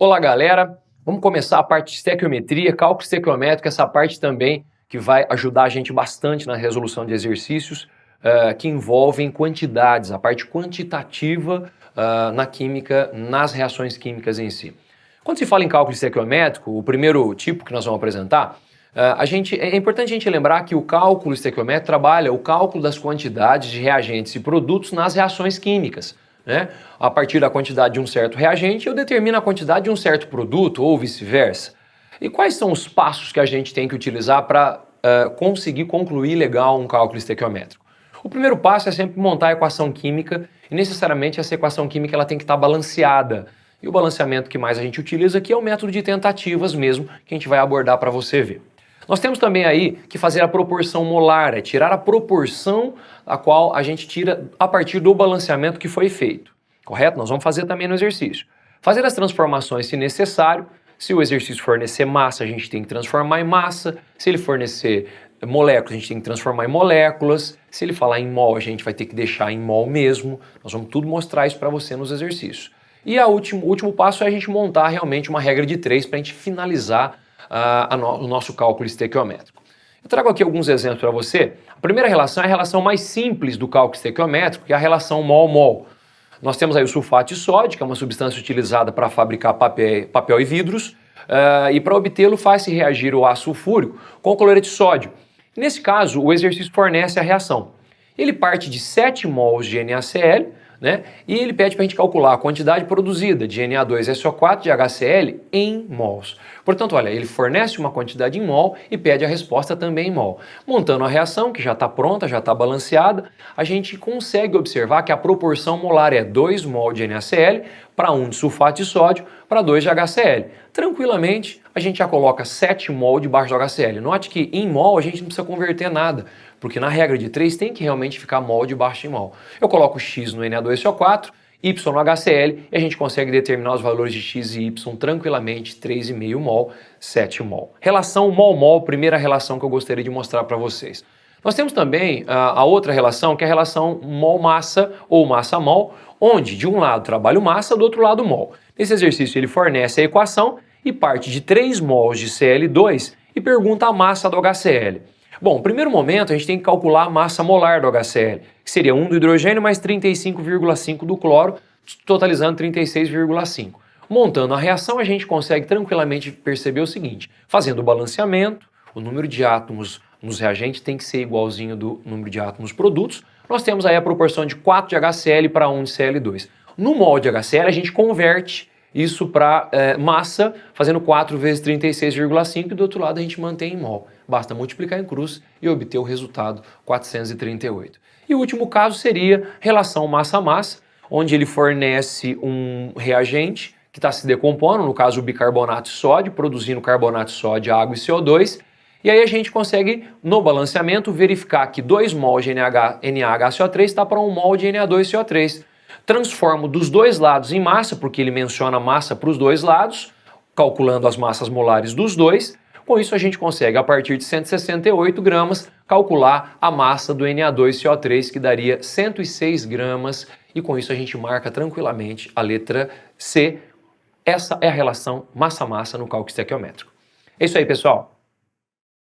Olá, galera! Vamos começar a parte de estequiometria, cálculo estequiométrico, essa parte também que vai ajudar a gente bastante na resolução de exercícios que envolvem quantidades, a parte quantitativa na química, nas reações químicas em si. Quando se fala em cálculo estequiométrico, o primeiro tipo que nós vamos apresentar, é importante a gente lembrar que o cálculo estequiométrico trabalha o cálculo das quantidades de reagentes e produtos nas reações químicas. Né? A partir da quantidade de um certo reagente, eu determino a quantidade de um certo produto ou vice-versa. E quais são os passos que a gente tem que utilizar para conseguir concluir legal um cálculo estequiométrico? O primeiro passo é sempre montar a equação química e necessariamente essa equação química ela tem que estar balanceada. E o balanceamento que mais a gente utiliza aqui é o método de tentativas mesmo, que a gente vai abordar para você ver. Nós temos também aí que fazer a proporção molar, é tirar a proporção a qual a gente tira a partir do balanceamento que foi feito, correto? Nós vamos fazer também no exercício. Fazer as transformações se necessário, se o exercício fornecer massa, a gente tem que transformar em massa, se ele fornecer moléculas, a gente tem que transformar em moléculas, se ele falar em mol, a gente vai ter que deixar em mol mesmo, nós vamos tudo mostrar isso para você nos exercícios. E o último passo é a gente montar realmente uma regra de 3 para a gente finalizar o nosso cálculo estequiométrico. Eu trago aqui alguns exemplos para você. A primeira relação é a relação mais simples do cálculo estequiométrico, que é a relação mol-mol. Nós temos aí o sulfato de sódio, que é uma substância utilizada para fabricar papel e vidros, e para obtê-lo faz-se reagir o ácido sulfúrico com o cloreto de sódio. Nesse caso, o exercício fornece a reação. Ele parte de 7 mols de NaCl, né? E ele pede para a gente calcular a quantidade produzida de Na2SO4 de HCl em mols. Portanto, olha, ele fornece uma quantidade em mol e pede a resposta também em mol. Montando a reação, que já está pronta, já está balanceada, a gente consegue observar que a proporção molar é 2 mol de NaCl para 1 de sulfato de sódio para 2 de HCl. Tranquilamente, a gente já coloca 7 mol debaixo do HCl. Note que em mol a gente não precisa converter nada, porque na regra de 3 tem que realmente ficar mol debaixo de mol. Eu coloco X no Na2SO4, Y no HCl e a gente consegue determinar os valores de X e Y tranquilamente, 3,5 mol, 7 mol. Relação mol-mol, primeira relação que eu gostaria de mostrar para vocês. Nós temos também a outra relação, que é a relação mol-massa ou massa-mol, onde de um lado trabalho massa, do outro lado mol. Nesse exercício ele fornece a equação e parte de 3 mols de Cl2 e pergunta a massa do HCl. Bom, no primeiro momento a gente tem que calcular a massa molar do HCl, que seria 1 do hidrogênio mais 35,5 do cloro, totalizando 36,5. Montando a reação, a gente consegue tranquilamente perceber o seguinte: fazendo o balanceamento, o número de átomos nos reagentes tem que ser igualzinho do número de átomos nos produtos. Nós temos aí a proporção de 4 de HCl para 1 de Cl2. No mol de HCl, a gente converte isso para massa, fazendo 4 vezes 36,5 e do outro lado a gente mantém em mol. Basta multiplicar em cruz e obter o resultado 438. E o último caso seria relação massa-massa, onde ele fornece um reagente que está se decompondo, no caso o bicarbonato de sódio, produzindo carbonato de sódio, água e CO2. E aí a gente consegue, no balanceamento, verificar que 2 mol de NaHCO3 está para 1 mol de Na2CO3. Transformo dos dois lados em massa, porque ele menciona massa para os dois lados, calculando as massas molares dos dois. Com isso a gente consegue, a partir de 168 gramas, calcular a massa do Na2CO3, que daria 106 gramas, e com isso a gente marca tranquilamente a letra C. Essa é a relação massa-massa no cálculo estequiométrico. É isso aí, pessoal.